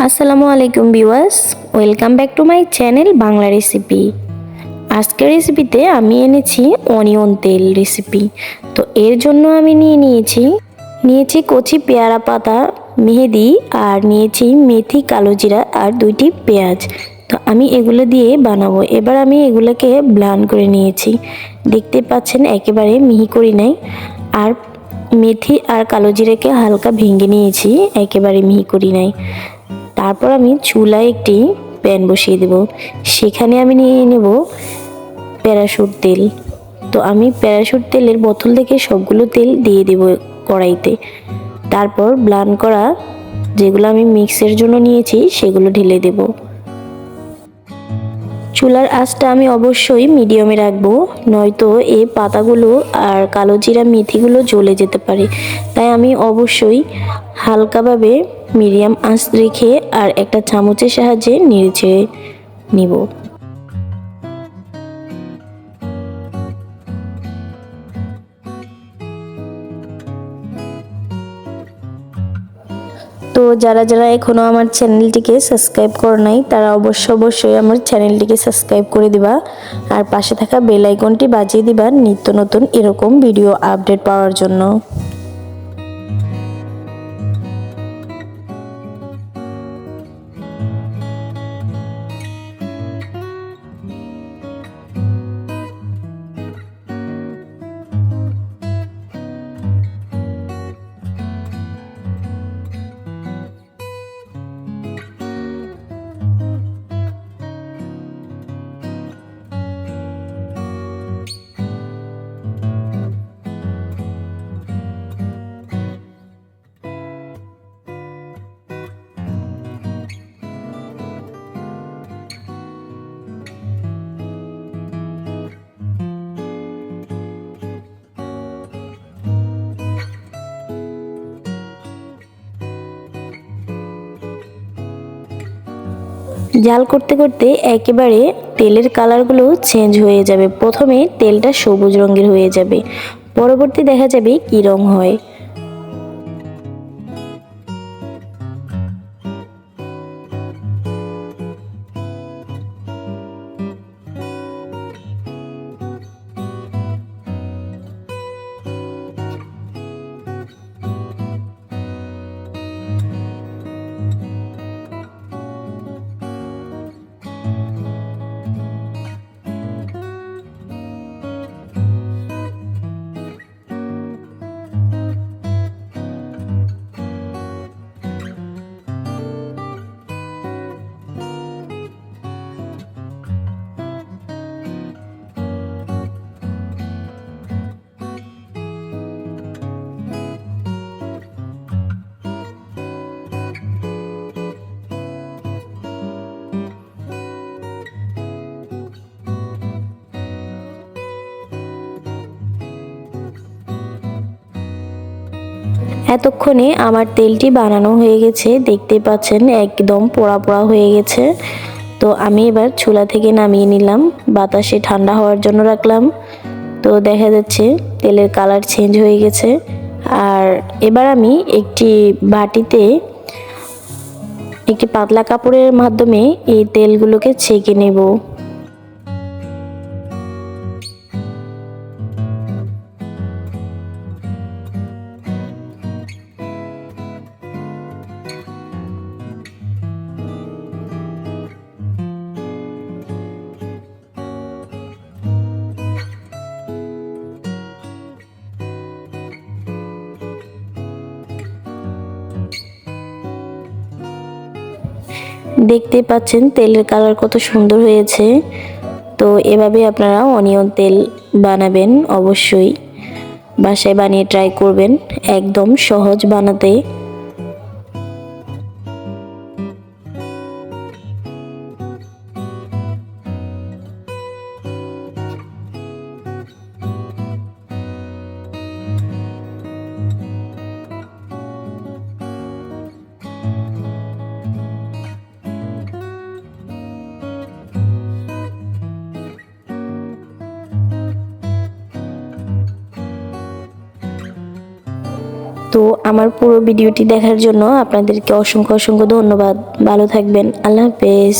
আসসালামু আলাইকুম viewers, welcome back to my channel Bangla recipe. আজকের রেসিপিতে আমি এনেছি অনিয়ন তেল রেসিপি। তো এর জন্য আমি নিয়েছি কচি পেয়ারা পাতা, মেহেদি, আর নিয়েছি মেথি, কালো জিরা আর 2টি পেঁয়াজ। তো আমি এগুলো দিয়ে বানাবো। এবার আমি এগুলোকে ব্লেন্ড করে নিয়েছি। দেখতে পাচ্ছেন একেবারে মিহি করি নাই। আর মেথি আর কালো জিরাকে হালকা ভেঙে নিয়েছি, একেবারে মিহি করি নাই। তারপর আমি চুলায় একটি প্যান বসিয়ে দেব। সেখানে আমি নিয়ে নেব প্যারাশুট তেল। তো আমি প্যারাশুট তেলের বোতল থেকে সবগুলো তেল দিয়ে দেব কড়াইতে। তারপর ব্লেন্ড করা যেগুলো আমি মিক্সের জন্য নিয়েছি সেগুলো ঢেলে দেব। চুলার আঁচটা আমি অবশ্যই মিডিয়ামে রাখবো, নয়তো এই পাতাগুলো আর কালো জিরা মেথিগুলো জ্বলে যেতে পারে। তাই আমি অবশ্যই হালকাভাবে মিডিয়াম আঁচ রেখে আর একটা চামচের সাহায্যে নেড়েচেড়ে নিব। তো যারা যারা এখনও আমার চ্যানেলটিকে সাবস্ক্রাইব করে নাই তারা অবশ্যই আমার চ্যানেলটিকে সাবস্ক্রাইব করে দিবা, আর পাশে থাকা বেল আইকনটি বাজিয়ে দিবা নিত্য নতুন এরকম ভিডিও আপডেট পাওয়ার জন্য। জাল করতে করতে একেবারে তেলের কালারগুলো চেঞ্জ হয়ে যাবে। প্রথমে তেলটা সবুজ রঙের হয়ে যাবে, পরবর্তী দেখা যাবে কি রং হয়। এতক্ষণে আমার তেলটি বানানো হয়ে গেছে, দেখতে পাচ্ছেন একদম পোড়া পোড়া হয়ে গেছে। তো আমি এবার চুলা থেকে নামিয়ে নিলাম, বাতাসে ঠান্ডা হওয়ার জন্য রাখলাম। তো দেখা যাচ্ছে তেলের কালার চেঞ্জ হয়ে গেছে। আর এবার আমি একটি বাটিতে একটি পাতলা কাপড়ের মাধ্যমে এই তেলগুলোকে ছেঁকে নেব। দেখতে পাচ্ছেন তেলের কালার কত সুন্দর হয়েছে। তো এভাবে আপনারা অনিয়ন তেল বানাবেন, অবশ্যই বাসায় বানিয়ে ট্রাই করবেন, একদম সহজ বানাতে। তো আমার পুরো ভিডিওটি দেখার জন্য আপনাদেরকে অসংখ্য অসংখ্য ধন্যবাদ। ভালো থাকবেন। আল্লাহ হাফেজ।